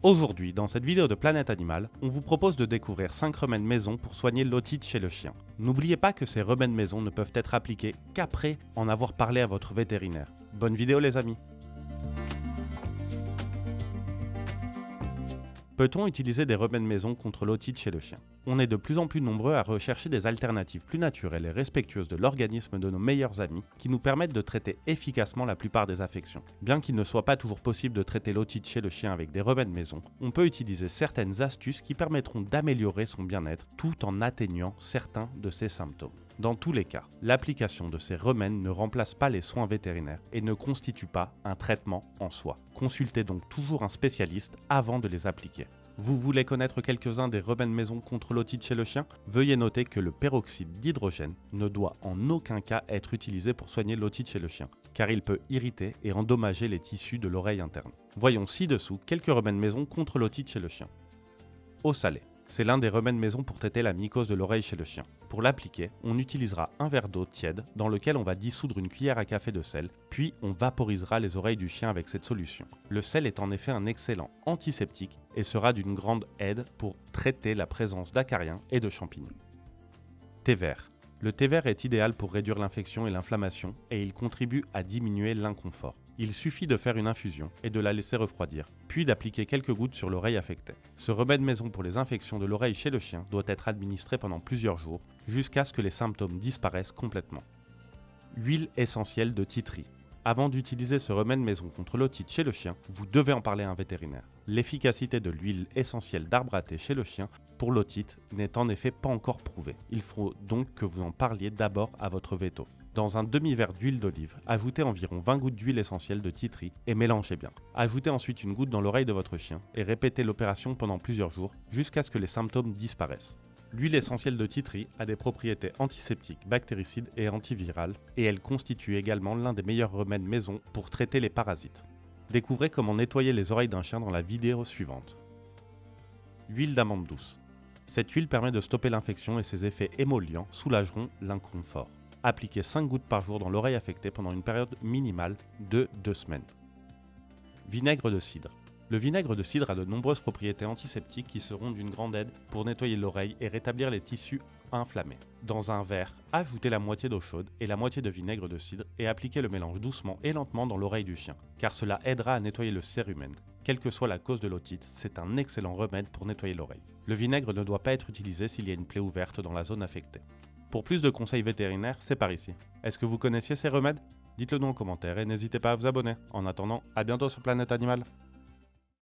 Aujourd'hui, dans cette vidéo de Planète Animale, on vous propose de découvrir 5 remèdes maison pour soigner l'otite chez le chien. N'oubliez pas que ces remèdes maison ne peuvent être appliqués qu'après en avoir parlé à votre vétérinaire. Bonne vidéo les amis! Peut-on utiliser des remèdes maison contre l'otite chez le chien? On est de plus en plus nombreux à rechercher des alternatives plus naturelles et respectueuses de l'organisme de nos meilleurs amis qui nous permettent de traiter efficacement la plupart des affections. Bien qu'il ne soit pas toujours possible de traiter l'otite chez le chien avec des remèdes maison, on peut utiliser certaines astuces qui permettront d'améliorer son bien-être tout en atteignant certains de ses symptômes. Dans tous les cas, l'application de ces remèdes ne remplace pas les soins vétérinaires et ne constitue pas un traitement en soi. Consultez donc toujours un spécialiste avant de les appliquer. Vous voulez connaître quelques-uns des remèdes maison contre l'otite chez le chien? Veuillez noter que le peroxyde d'hydrogène ne doit en aucun cas être utilisé pour soigner l'otite chez le chien, car il peut irriter et endommager les tissus de l'oreille interne. Voyons ci-dessous quelques remèdes maison contre l'otite chez le chien. Eau salée. C'est l'un des remèdes maison pour traiter la mycose de l'oreille chez le chien. Pour l'appliquer, on utilisera un verre d'eau tiède dans lequel on va dissoudre une cuillère à café de sel, puis on vaporisera les oreilles du chien avec cette solution. Le sel est en effet un excellent antiseptique et sera d'une grande aide pour traiter la présence d'acariens et de champignons. Thé vert. Le thé vert est idéal pour réduire l'infection et l'inflammation et il contribue à diminuer l'inconfort. Il suffit de faire une infusion et de la laisser refroidir, puis d'appliquer quelques gouttes sur l'oreille affectée. Ce remède maison pour les infections de l'oreille chez le chien doit être administré pendant plusieurs jours, jusqu'à ce que les symptômes disparaissent complètement. Huile essentielle de titri. Avant d'utiliser ce remède maison contre l'otite chez le chien, vous devez en parler à un vétérinaire. L'efficacité de l'huile essentielle d'arbre à thé chez le chien pour l'otite n'est en effet pas encore prouvée. Il faut donc que vous en parliez d'abord à votre véto. Dans un demi-verre d'huile d'olive, ajoutez environ 20 gouttes d'huile essentielle de titri et mélangez bien. Ajoutez ensuite une goutte dans l'oreille de votre chien et répétez l'opération pendant plusieurs jours jusqu'à ce que les symptômes disparaissent. L'huile essentielle de titri a des propriétés antiseptiques, bactéricides et antivirales et elle constitue également l'un des meilleurs remèdes maison pour traiter les parasites. Découvrez comment nettoyer les oreilles d'un chien dans la vidéo suivante. L'huile d'amande douce. Cette huile permet de stopper l'infection et ses effets émollients soulageront l'inconfort. Appliquez 5 gouttes par jour dans l'oreille affectée pendant une période minimale de 2 semaines. Vinaigre de cidre. Le vinaigre de cidre a de nombreuses propriétés antiseptiques qui seront d'une grande aide pour nettoyer l'oreille et rétablir les tissus inflammés. Dans un verre, ajoutez la moitié d'eau chaude et la moitié de vinaigre de cidre et appliquez le mélange doucement et lentement dans l'oreille du chien, car cela aidera à nettoyer le cérumen. Quelle que soit la cause de l'otite, c'est un excellent remède pour nettoyer l'oreille. Le vinaigre ne doit pas être utilisé s'il y a une plaie ouverte dans la zone affectée. Pour plus de conseils vétérinaires, c'est par ici. Est-ce que vous connaissiez ces remèdes? Dites-le nous en commentaire et n'hésitez pas à vous abonner. En attendant, à bientôt sur Planète Animale.